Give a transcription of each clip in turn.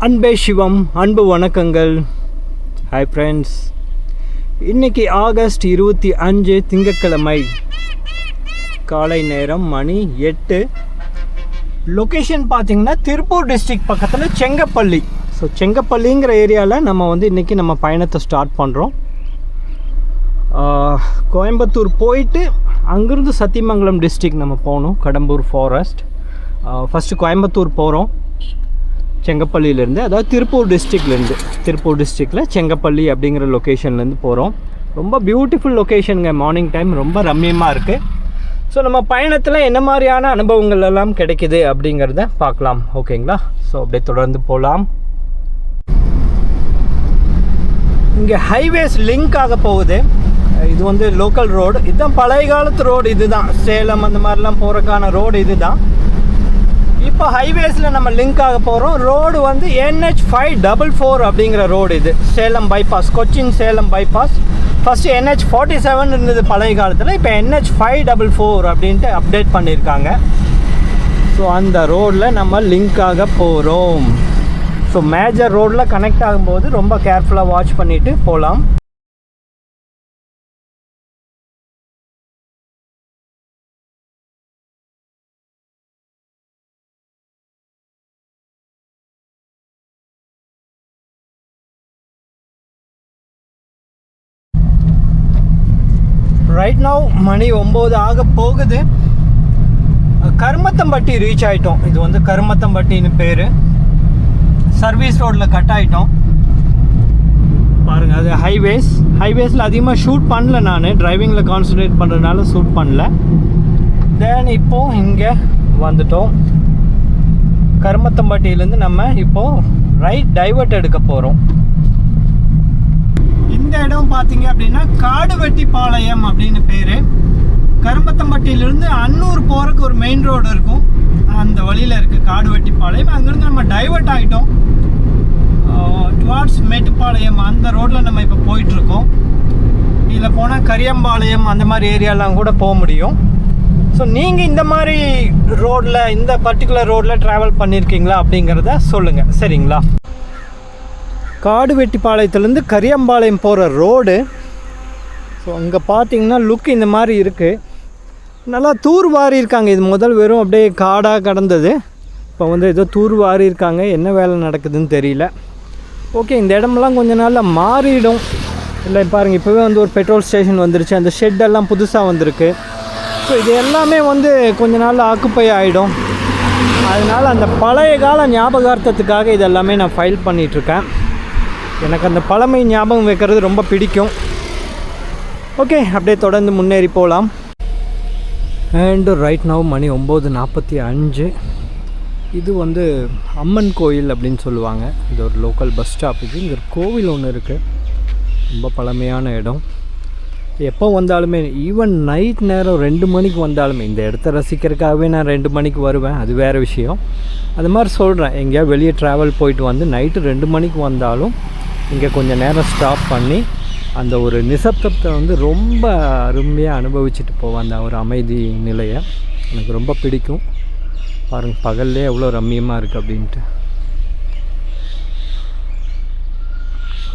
அன்பே சிவம், அன்பு வணக்கங்கள். ஹாய் ஃப்ரெண்ட்ஸ், இன்றைக்கி ஆகஸ்ட் 25 திங்கட்கிழமை, காலை நேரம் மணி 8. லொக்கேஷன் பார்த்திங்கன்னா திருப்பூர் டிஸ்ட்ரிக்ட் பக்கத்தில் செங்கப்பள்ளி. ஸோ செங்கப்பள்ளிங்கிற ஏரியாவில் நம்ம இன்றைக்கி நம்ம பயணத்தை ஸ்டார்ட் பண்ணுறோம். கோயம்புத்தூர் போயிட்டு அங்கேருந்து சத்தியமங்கலம் டிஸ்ட்ரிக்ட் நம்ம போகணும், கடம்பூர் ஃபாரஸ்ட். ஃபஸ்ட்டு கோயம்புத்தூர் போகிறோம் செங்கப்பள்ளியிலேருந்து, அதாவது திருப்பூர் டிஸ்ட்ரிக்டில் செங்கப்பள்ளி அப்படிங்கிற லொக்கேஷன்லேருந்து போகிறோம். ரொம்ப பியூட்டிஃபுல் லொக்கேஷனுங்க. மார்னிங் டைம் ரொம்ப ரம்மியமாக இருக்குது. ஸோ நம்ம பயணத்தில் என்ன மாதிரியான அனுபவங்கள் எல்லாம் கிடைக்குது அப்படிங்கிறத பார்க்கலாம். ஓகேங்களா? ஸோ அப்படியே தொடர்ந்து போகலாம். இங்கே ஹைவேஸ் லிங்க் ஆக போகுது. இது லோக்கல் ரோடு. இதுதான் பழைய காலத்து ரோடு. இதுதான் சேலம் அந்த மாதிரிலாம் போகிறக்கான ரோடு. இதுதான் இப்போ ஹைவேஸில் நம்ம லிங்க் ஆக போகிறோம். ரோடு NH 544 அப்படிங்கிற ரோடு. இது Salem bypass, Cochin Salem bypass. First NH 47 இருந்தது பழைய காலத்தில். இப்போ NH 544 அப்படின்ட்டு அப்டேட் பண்ணியிருக்காங்க. ஸோ அந்த ரோடில் நம்ம லிங்க் ஆக போகிறோம். ஸோ மேஜர் ரோடில் கனெக்ட் ஆகும்போது ரொம்ப கேர்ஃபுல்லாக வாட்ச் பண்ணிவிட்டு போகலாம். ரைட் நவ் மணி 9 ஆக போகுது. கருமத்தம்பட்டி ரீச் ஆகிட்டோம். இது கருமத்தம்பட்டின்னு பேர். சர்வீஸ் ரோட்டில் கட் ஆகிட்டோம். பாருங்கள், அது ஹைவேஸில் அதிகமாக ஷூட் பண்ணல. நான் டிரைவிங்கில் கான்சன்ட்ரேட் பண்ணுறதுனால ஷூட் பண்ணல. தென் இப்போது இங்கே வந்துட்டோம். கருமத்தம்பட்டியிலேருந்து நம்ம இப்போது ரைட் டைவர்ட் எடுக்க போகிறோம். இந்த இடம் பார்த்தீங்க அப்படின்னா காடுவெட்டிப்பாளையம் அப்படின்னு பேர். கரும்பத்தம்பட்டியிலேருந்து அன்னூர் போகிறதுக்கு ஒரு மெயின் ரோடு இருக்கும், அந்த வழியில் இருக்குது காடுவெட்டிப்பாளையம். அங்கேருந்து நம்ம டைவர்ட் ஆகிட்டோம் டுவார்ட்ஸ் மேட்டுப்பாளையம். அந்த ரோட்டில் நம்ம இப்போ போயிட்டுருக்கோம். இதில் போனால் கரியம்பாளையம் அந்த மாதிரி ஏரியாலாம் கூட போக முடியும். ஸோ நீங்கள் இந்த மாதிரி ரோட்டில், இந்த பர்டிகுலர் ரோட்டில் ட்ராவல் பண்ணியிருக்கீங்களா அப்படிங்கிறத சொல்லுங்கள், சரிங்களா? காடுவெட்டிப்பாளையத்துலேருந்து கரியம்பாளையம் போகிற ரோடு. ஸோ அங்கே பார்த்தீங்கன்னா லுக் இந்த மாதிரி இருக்குது. நல்லா தூர் வாரி இருக்காங்க. இது முதல் வெறும் அப்படியே காடாக கடந்தது. இப்போ ஏதோ தூர் வாரி இருக்காங்க. என்ன வேலை நடக்குதுன்னு தெரியல. ஓகே, இந்த இடமெல்லாம் கொஞ்ச நாளில் மாறிடும். இல்லை பாருங்கள், இப்போவே ஒரு பெட்ரோல் ஸ்டேஷன் வந்துருச்சு. அந்த ஷெட்டெல்லாம் புதுசாக வந்திருக்கு. ஸோ இது எல்லாமே கொஞ்ச நாளில் ஆக்குப்பை ஆகிடும். அதனால் அந்த பழைய கால ஞாபகார்த்தத்துக்காக இதெல்லாமே நான் ஃபைல் பண்ணிகிட்ருக்கேன். எனக்கு அந்த பழமை ஞாபகம் வைக்கிறது ரொம்ப பிடிக்கும். ஓகே, அப்படியே தொடர்ந்து முன்னேறி போகலாம். அண்டு ரைட் நவ் மணி 9:45. இது அம்மன் கோயில் அப்படின்னு சொல்லுவாங்க. இது ஒரு லோக்கல் பஸ் ஸ்டாப். இது இங்கே ஒரு கோவில் ஒன்று இருக்குது. ரொம்ப பழமையான இடம். எப்போ வந்தாலுமே, ஈவன் நைட் நேரம் 2 மணிக்கு வந்தாலுமே, இந்த இடத்த ரசிக்கிறதுக்காகவே நான் 2 மணிக்கு வருவேன். அது வேறு விஷயம். அது மாதிரி சொல்கிறேன், எங்கேயா வெளியே ட்ராவல் போயிட்டு நைட்டு 2 மணிக்கு வந்தாலும் இங்கே கொஞ்சம் நேரம் ஸ்டாப் பண்ணி அந்த ஒரு நிசப்தத்தை ரொம்ப அருமையாக அனுபவிச்சுட்டு போவேன். அந்த ஒரு அமைதி நிலையை எனக்கு ரொம்ப பிடிக்கும். பாருங்கள், பகல்லே எவ்வளோ ரம்மியமாக இருக்குது அப்படின்ட்டு.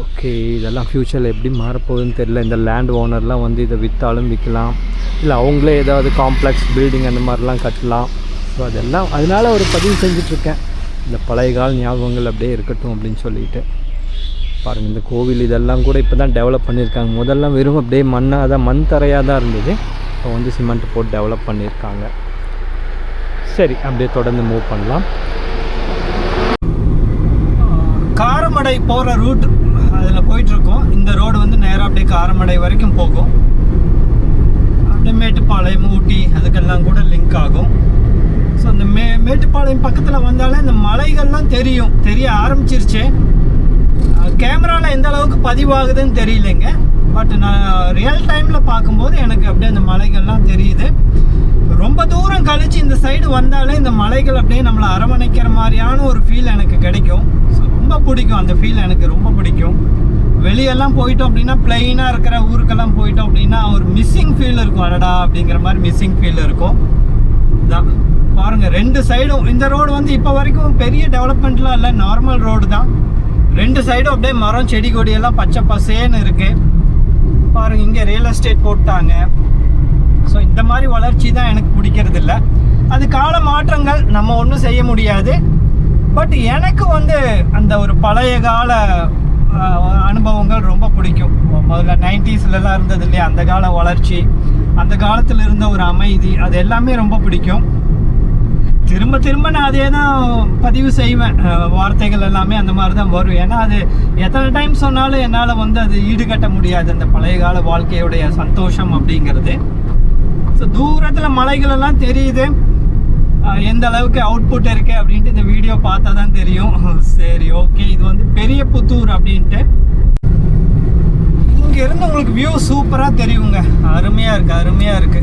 ஓகே, இதெல்லாம் ஃப்யூச்சரில் எப்படி மாறப்போகுதுன்னு தெரியல. இந்த லேண்ட் ஓனர்லாம் இதை விற்றாலும் விற்கலாம், இல்லை அவங்களே ஏதாவது காம்ப்ளெக்ஸ் பில்டிங் அந்த மாதிரிலாம் கட்டலாம். ஸோ அதெல்லாம் அதனால் ஒரு பதிவு செஞ்சிட்ருக்கேன். இந்த பழைய கால ஞாபகங்கள் அப்படியே இருக்கட்டும் அப்படின்னு சொல்லிட்டு. பாருங்கள், இந்த கோவில் இதெல்லாம் கூட இப்போ தான் டெவலப் பண்ணியிருக்காங்க. முதல்லாம் வெறும் அப்படியே மண்ணாக தான், மண் தரையாக தான் இருந்தது. இப்போ சிமெண்ட் போட்டு டெவலப் பண்ணியிருக்காங்க. சரி, அப்படியே தொடர்ந்து மூவ் பண்ணலாம். காரமடை போகிற ரூட் அதில் போயிட்டுருக்கோம். இந்த ரோடு நேராக அப்படியே காரமடை வரைக்கும் போகும். அப்படியே மேட்டுப்பாளையம், ஊட்டி அதுக்கெல்லாம் கூட லிங்க் ஆகும். ஸோ அந்த மேட்டுப்பாளையம் பக்கத்தில் வந்தாலே இந்த மலைகள்லாம் தெரிய ஆரம்பிச்சிருச்சு. கேமராவில் எந்த அளவுக்கு பதிவாகுதுன்னு தெரியலைங்க. பட் நான் ரியல் டைமில் பார்க்கும்போது எனக்கு அப்படியே அந்த மலைகள்லாம் தெரியுது. ரொம்ப தூரம் கழித்து இந்த சைடு வந்தாலே இந்த மலைகள் அப்படியே நம்மளை அரவணைக்கிற மாதிரியான ஒரு ஃபீல் எனக்கு கிடைக்கும். ஸோ ரொம்ப பிடிக்கும். அந்த ஃபீல் எனக்கு ரொம்ப பிடிக்கும். வெளியெல்லாம் போயிட்டோம் அப்படின்னா, பிளெயினாக இருக்கிற ஊருக்கெல்லாம் போயிட்டோம் அப்படின்னா ஒரு மிஸ்ஸிங் ஃபீல் இருக்கும். அடடா அப்படிங்கிற மாதிரி மிஸ்ஸிங் ஃபீல் இருக்கும். தான் பாருங்கள் 2 சைடும் இந்த ரோடு வந்து இப்போ வரைக்கும் பெரிய டெவலப்மெண்ட்லாம் இல்லை, நார்மல் ரோடு தான். 2 சைடும் அப்படியே மரம் செடி கொடியெல்லாம் பச்சை பசேன்னு இருக்குது. பாருங்கள் இங்கே ரியல் எஸ்டேட் போட்டாங்க. ஸோ இந்த மாதிரி வளர்ச்சி தான் எனக்கு பிடிக்கிறது இல்லை. அது கால மாற்றங்கள், நம்ம ஒன்றும் செய்ய முடியாது. பட் எனக்கு வந்து அந்த ஒரு பழைய கால அனுபவங்கள் ரொம்ப பிடிக்கும். முதல்ல 90ஸ்லாம் இருந்தது இல்லையா, அந்த கால வளர்ச்சி, அந்த காலத்தில் இருந்த ஒரு அமைதி, அது எல்லாமே ரொம்ப பிடிக்கும். திரும்ப திரும்ப நான் அதே தான் பதிவு செய்வேன். வார்த்தைகள் எல்லாமே அந்த மாதிரி தான் வரும். ஏன்னா அது எத்தனை டைம் சொன்னாலும் என்னால் வந்து அது ஈடுகட்ட முடியாது, அந்த பழைய கால வாழ்க்கையுடைய சந்தோஷம் அப்படிங்கிறது. ஸோ தூரத்தில் மலைகளெல்லாம் தெரியுது. எந்த அளவுக்கு அவுட்புட் இருக்கு அப்படின்ட்டு இந்த வீடியோ பார்த்தா தான் தெரியும். சரி, ஓகே. இது வந்து பெரிய புத்தூர் அப்படின்ட்டு. இங்க இருந்து உங்களுக்கு வியூ சூப்பரா தெரியுங்க. அருமையா இருக்கு, அருமையா இருக்கு.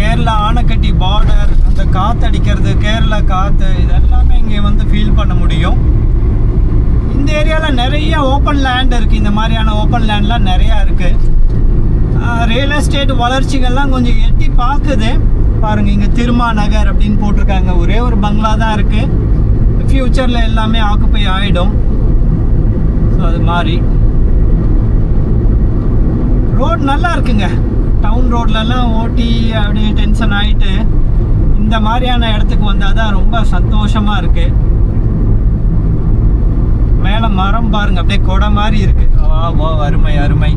கேரளா ஆனைக்கட்டி பார்டர், அந்த காத்து அடிக்கிறது, கேரளா காத்து, இதெல்லாமே இங்கே வந்து ஃபீல் பண்ண முடியும். இந்த ஏரியாவில் நிறைய ஓப்பன் லேண்ட் இருக்குது. இந்த மாதிரியான ஓப்பன் லேண்ட்லாம் நிறையா இருக்குது. ரியல் எஸ்டேட் வளர்ச்சிகள்லாம் கொஞ்சம் எட்டி பார்க்குது. பாருங்கள் இங்கே திருமா நகர் அப்படின்னு போட்டிருக்காங்க. ஒரே ஒரு பங்களா தான் இருக்குது. ஃப்யூச்சரில் எல்லாமே ஆக்குப்பை ஆகிடும். ஸோ அது மாதிரி ரோடு நல்லா இருக்குங்க. டவுன் ரோட்லலாம் ஓட்டி அப்படியே டென்ஷன் ஆகிட்டு இந்த மாதிரியான இடத்துக்கு வந்தால் தான் ரொம்ப சந்தோஷமாக இருக்குது. மேலே மரம் பாருங்கள், அப்படியே கொடை மாதிரி இருக்குது. வா அருமை அருமை.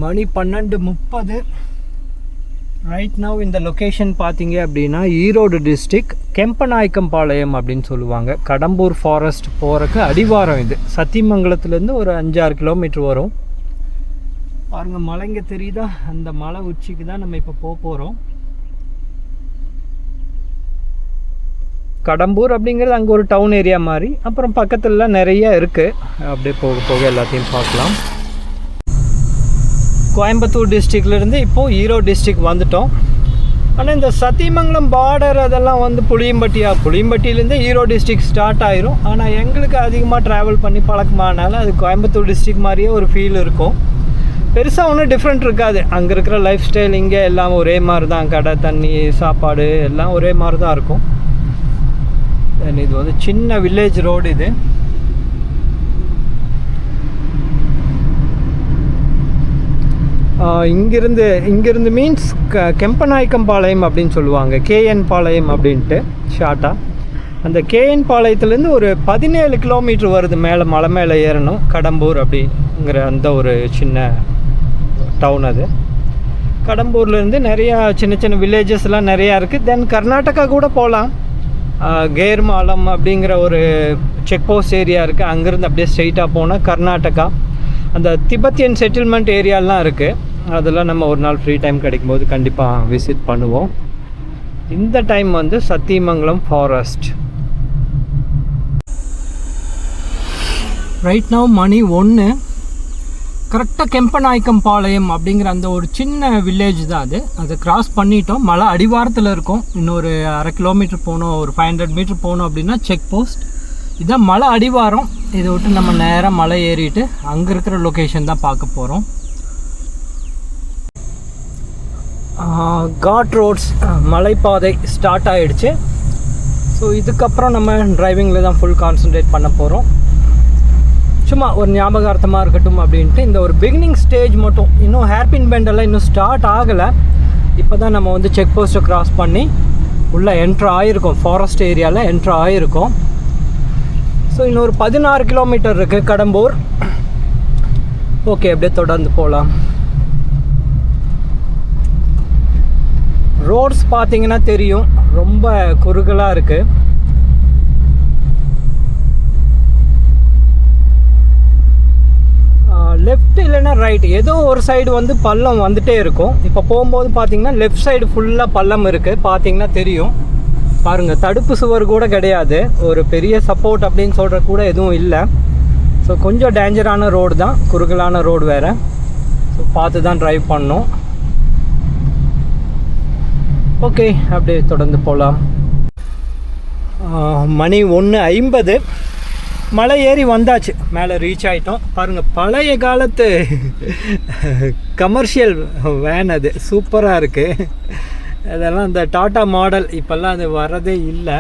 மணி 12:30 ரைட் நவ். இந்த லொக்கேஷன் பார்த்தீங்க அப்படின்னா ஈரோடு டிஸ்ட்ரிக்ட் கெம்பநாயக்கம்பாளையம் அப்படின்னு சொல்லுவாங்க. கடம்பூர் ஃபாரஸ்ட் போகிறக்கு அடிவாரம் இது. சத்தியமங்கலத்துலேருந்து ஒரு 5-6 கிலோமீட்டர் வரும். பாருங்கள் மலைங்க தெரியுதா, அந்த மலை உச்சிக்கு தான் நம்ம இப்போ போகிறோம். கடம்பூர் அப்படிங்கிறது அங்கே ஒரு டவுன் ஏரியா மாதிரி. அப்புறம் பக்கத்துலலாம் நிறைய இருக்குது. அப்படியே போக போக எல்லாத்தையும் பார்க்கலாம். கோயம்புத்தூர் டிஸ்ட்ரிக்ட்லேருந்து இப்போது ஈரோடு டிஸ்ட்ரிக்ட் வந்துட்டோம். ஆனால் இந்த சத்தியமங்கலம் பார்டர் அதெல்லாம் வந்து புளியம்பட்டியிலேருந்து ஈரோடு டிஸ்ட்ரிக்ட் ஸ்டார்ட் ஆயிரும். ஆனால் எங்களுக்கு அதிகமாக ட்ராவல் பண்ணி பழக்கமானால அது கோயம்புத்தூர் டிஸ்ட்ரிக்ட் மாதிரியே ஒரு ஃபீல் இருக்கும். பெருசாக ஒன்றும் டிஃப்ரெண்ட் இருக்காது. அங்கே இருக்கிற லைஃப் ஸ்டைல் இங்கே எல்லாம் ஒரே மாதிரி தான். கடை, தண்ணி, சாப்பாடு எல்லாம் ஒரே மாதிரி தான் இருக்கும். இது வந்து சின்ன வில்லேஜ் ரோடு இது. இங்கேருந்து மீன்ஸ் கெம்பநாயக்கம்பாளையம் அப்படின்னு சொல்லுவாங்க. கேஎன் பாளையம் அப்படின்ட்டு ஷார்ட்டாக. அந்த கேஎன் பாளையத்துலேருந்து ஒரு 17 கிலோமீட்டர் வருது. மலை மேலே ஏறணும். கடம்பூர் அப்படிங்கிற அந்த ஒரு சின்ன டவுன் அது. கடம்பூர்லேருந்து நிறையா சின்ன சின்ன வில்லேஜஸ்லாம் நிறையா இருக்குது. தென் கர்நாடகா கூட போகலாம். கேர்மாலம் அப்படிங்கிற ஒரு செக் போஸ்ட் ஏரியா இருக்குது. அங்கேருந்து அப்படியே ஸ்ட்ரெயிட்டாக போனால் கர்நாடகா. அந்த திபெத்தியன் செட்டில்மெண்ட் ஏரியாலாம் இருக்குது. அதெல்லாம் நம்ம ஒரு நாள் ஃப்ரீ டைம் கிடைக்கும்போது கண்டிப்பாக விசிட் பண்ணுவோம். இந்த டைம் வந்து சத்தியமங்கலம் ஃபாரஸ்ட். ரைட் நவ் மணி 1. கரெக்டாக கெம்பநாயக்கம்பாளையம் அப்படிங்கிற அந்த ஒரு சின்ன வில்லேஜ் தான் அது. அதை கிராஸ் பண்ணிட்டோம். மலை அடிவாரத்தில் இருக்கும். இன்னொரு 1/2 கிலோமீட்டர் போகணும், ஒரு 500 மீட்டர் போகணும் அப்படின்னா செக் போஸ்ட். இதுதான் மலை அடிவாரம். இதை விட்டு நம்ம நேராக மலை ஏறிட்டு அங்கே இருக்கிற லொக்கேஷன் தான் பார்க்க போகிறோம். காட் ரோட்ஸ் மலைப்பாதை ஸ்டார்ட் ஆகிடுச்சு. ஸோ இதுக்கப்புறம் நம்ம டிரைவிங்கில் தான் ஃபுல் கான்சன்ட்ரேட் பண்ண போகிறோம். சும்மா ஒரு ஞாபகார்த்தமாக இருக்கட்டும் அப்படின்ட்டு இந்த ஒரு பிகினிங் ஸ்டேஜ் மட்டும். இன்னும் ஹேர்பின் பெண்டெல்லாம் இன்னும் ஸ்டார்ட் ஆகலை. இப்போ தான் நம்ம வந்து செக் போஸ்ட்டை க்ராஸ் பண்ணி உள்ளே என்ட்ரு ஆகிருக்கோம். ஃபாரஸ்ட் ஏரியாவில் என்ட்ரு ஆகிருக்கோம். ஸோ இன்னொரு 16 கிலோமீட்டர் இருக்குது கடம்பூர். ஓகே, அப்படியே தொடர்ந்து போகலாம். ரோட்ஸ் பார்த்தீங்கன்னா தெரியும், ரொம்ப குறுகலாக இருக்குது. லெஃப்ட் இல்லைன்னா ரைட் ஏதோ ஒரு சைடு வந்து பள்ளம் வந்துகிட்டே இருக்கும். இப்போ போகும்போது பார்த்தீங்கன்னா லெஃப்ட் சைடு ஃபுல்லாக பள்ளம் இருக்குது. பார்த்தீங்கன்னா தெரியும். பாருங்கள், தடுப்பு சுவர் கூட கிடையாது. ஒரு பெரிய சப்போர்ட் அப்படின்னு சொல்கிற கூட எதுவும் இல்லை. ஸோ கொஞ்சம் டேஞ்சரான ரோடு தான், குறுகலான ரோடு வேறு. ஸோ பார்த்து தான் ட்ரைவ் பண்ணோம். ஓகே, அப்படியே தொடர்ந்து போகலாம். மணி 1:50. மலை ஏறி வந்தாச்சு, மேலே ரீச் ஆகிட்டோம். பாருங்கள், பழைய காலத்து கமர்ஷியல் வேன், அது சூப்பராக இருக்குது. அதெல்லாம் அந்த டாட்டா மாடல், இப்போல்லாம் அது வரதே இல்லை.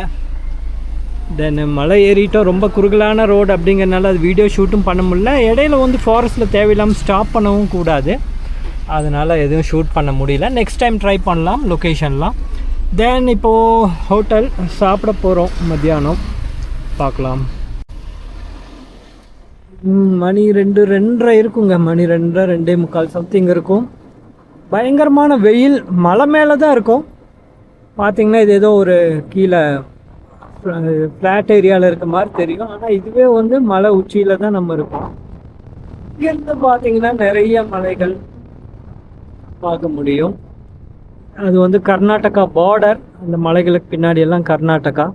தென் மலை ஏறிட்டோம். ரொம்ப குறுகலான ரோடு அப்படிங்கிறனால அது வீடியோ ஷூட்டும் பண்ண முடியல. இடையில வந்து ஃபாரஸ்ட்டில் தேவையில்லாமல் ஸ்டாப் பண்ணவும் கூடாது, அதனால் எதுவும் ஷூட் பண்ண முடியல. நெக்ஸ்ட் டைம் ட்ரை பண்ணலாம் லொக்கேஷன்லாம். தென் இப்போது ஹோட்டல் சாப்பிட போகிறோம், மத்தியானம் பார்க்கலாம். மணி 2:30 இருக்குங்க. மணி 2:30 2:45 சம்திங் இருக்கும். பயங்கரமான வெயில், மலை மேலே தான் இருக்கும். பார்த்திங்கன்னா இது ஏதோ ஒரு கீழே ஃப்ளாட் ஏரியாவில் இருக்க மாதிரி தெரியும், ஆனால் இதுவே வந்து மலை உச்சியில் தான் நம்ம இருக்கோம். இங்கேருந்து பார்த்திங்கன்னா நிறைய மலைகள் பார்க்க முடியும். அது வந்து கர்நாடகா பார்டர், அந்த மலைகளுக்கு பின்னாடி எல்லாம் கர்நாடகா.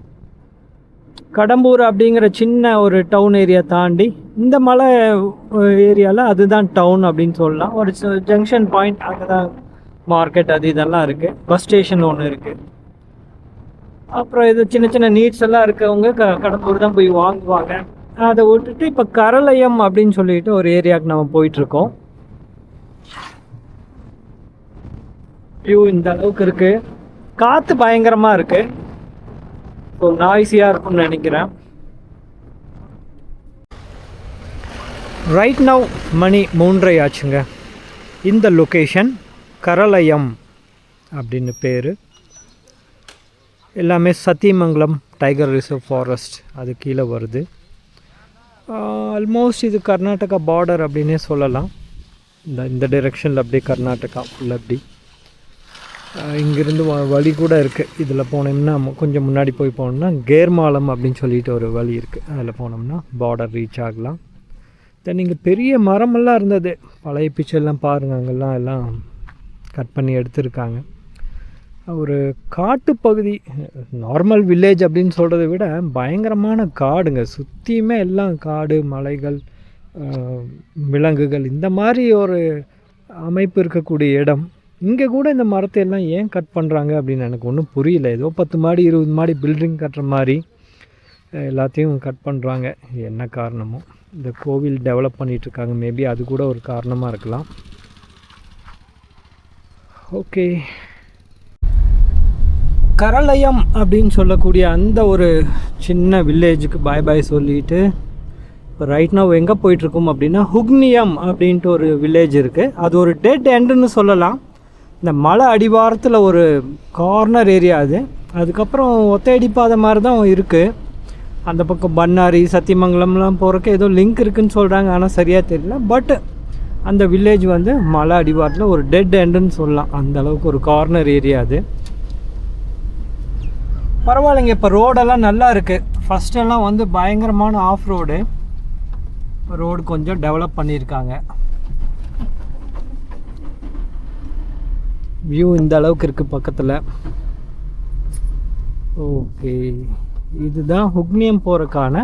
கடம்பூர் அப்படிங்கிற சின்ன ஒரு டவுன் ஏரியா தாண்டி இந்த மலை ஏரியாவில் அதுதான் டவுன் அப்படின்னு சொல்லலாம். ஒரு ஜங்ஷன் பாயிண்ட், அங்கே தான் மார்க்கெட் அது இதெல்லாம் இருக்குது. பஸ் ஸ்டேஷன் ஒன்று இருக்குது. அப்புறம் இது சின்ன சின்ன நீட்ஸ் எல்லாம் இருக்கவங்க கடம்பூர் தான் போய் வாங்குவாங்க. அதை விட்டுட்டு இப்போ கரளையம் அப்படின்னு சொல்லிட்டு ஒரு ஏரியாவுக்கு நம்ம போயிட்டுருக்கோம். வியூ இந்த அளவுக்கு இருக்குது. காற்று பயங்கரமாக இருக்குது, ஸோ நாய்ஸியாக இருக்கும்னு நினைக்கிறேன். ரைட் நவ் மணி 3:30 ஆச்சுங்க. இந்த லொக்கேஷன் கரளையம் அப்படின்னு பேர். எல்லாமே சத்தியமங்கலம் டைகர் ரிசர்வ் ஃபாரஸ்ட் அது கீழே வருது. ஆல்மோஸ்ட் இது கர்நாடகா பார்டர் அப்படின்னே சொல்லலாம். இந்த டைரெக்ஷனில் அப்படியே கர்நாடகா ஃபுல் அப்படி. இங்கேருந்து வழி கூட இருக்குது. இதில் போனோம்னா கொஞ்சம் முன்னாடி போய் போனோம்னா கேர்மாலம் அப்படின்னு சொல்லிட்டு ஒரு வழி இருக்குது, அதில் போனோம்னா பார்டர் ரீச் ஆகலாம். தென் இங்கே பெரிய மரமெல்லாம் இருந்தது, பழைய பிக்சர்லாம் பாருங்கள், அங்கெல்லாம் எல்லாம் கட் பண்ணி எடுத்திருக்காங்க. ஒரு காட்டுப்பகுதி, நார்மல் வில்லேஜ் அப்படின்னு சொல்கிறத விட பயங்கரமான காடுங்க. சுற்றியுமே எல்லாம் காடு, மலைகள், விலங்குகள், இந்த மாதிரி ஒரு அமைப்பு இருக்கக்கூடிய இடம். இங்கே கூட இந்த மரத்தை எல்லாம் ஏன் கட் பண்ணுறாங்க அப்படின்னு எனக்கு ஒன்றும் புரியல. ஏதோ 10 மாடி 20 மாடி பில்டிங் கட்டுற மாதிரி எல்லாத்தையும் கட் பண்ணுறாங்க. என்ன காரணமோ, இந்த கோவில் டெவலப் பண்ணிகிட்ருக்காங்க, மேபி அது கூட ஒரு காரணமாக இருக்கலாம். ஓகே, கரளையம் அப்படின்னு சொல்லக்கூடிய அந்த ஒரு சின்ன வில்லேஜுக்கு பாய் பாய் சொல்லிவிட்டு இப்போ ரைட் நவ் எங்கே போயிட்டுருக்கோம் அப்படின்னா ஹுக்னியம் அப்படின்ட்டு ஒரு வில்லேஜ் இருக்குது. அது ஒரு டெட் எண்டுன்னு சொல்லலாம். இந்த மலை அடிவாரத்தில் ஒரு கார்னர் ஏரியா அது. அதுக்கப்புறம் ஒத்தையடி பாதை மாதிரி தான் இருக்குது. அந்த பக்கம் பன்னாரி சத்தியமங்கலம்லாம் போகிறக்கு ஏதோ லிங்க் இருக்குதுன்னு சொல்கிறாங்க, ஆனால் சரியாக தெரியல. பட் அந்த வில்லேஜ் வந்து மலை அடிவாரத்தில் ஒரு டெட் எண்டுன்னு சொல்லலாம். அந்த அளவுக்கு ஒரு கார்னர் ஏரியா அது. பரவாயில்லைங்க, இப்போ ரோடெல்லாம் நல்லா இருக்குது. ஃபஸ்ட்டெல்லாம் வந்து பயங்கரமான ஆஃப் ரோடு, ரோடு கொஞ்சம் டெவலப் பண்ணியிருக்காங்க. வியூ இந்த அளவுக்கு இருக்குது பக்கத்தில். ஓகே, இதுதான் ஹுக்னியம் போகிறக்கான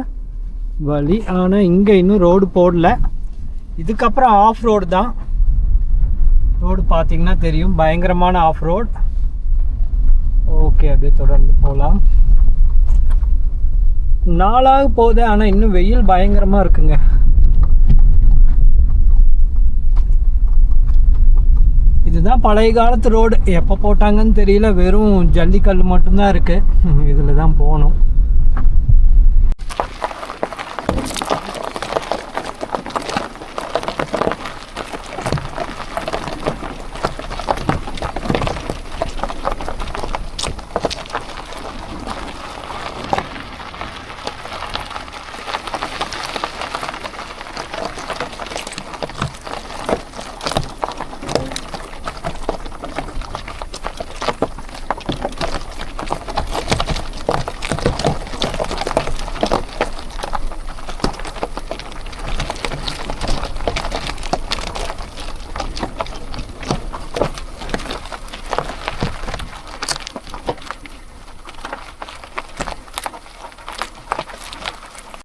வழி. ஆனால் இங்கே இன்னும் ரோடு போடல. இதுக்கப்புறம் ஆஃப் ரோடு தான். ரோடு பார்த்திங்கன்னா தெரியும், பயங்கரமான ஆஃப் ரோடு. ஓகே, அப்படியே தொடர்ந்து போகலாம். நாளாக போகுது, ஆனால் இன்னும் வெயில் பயங்கரமாக இருக்குங்க. இதுதான் பழைய காலத்து ரோடு. எப்போ போட்டாங்கன்னு தெரியல, வெறும் ஜல்லிக்கல் மட்டும்தான் இருக்குது. இதில் தான் போகணும்.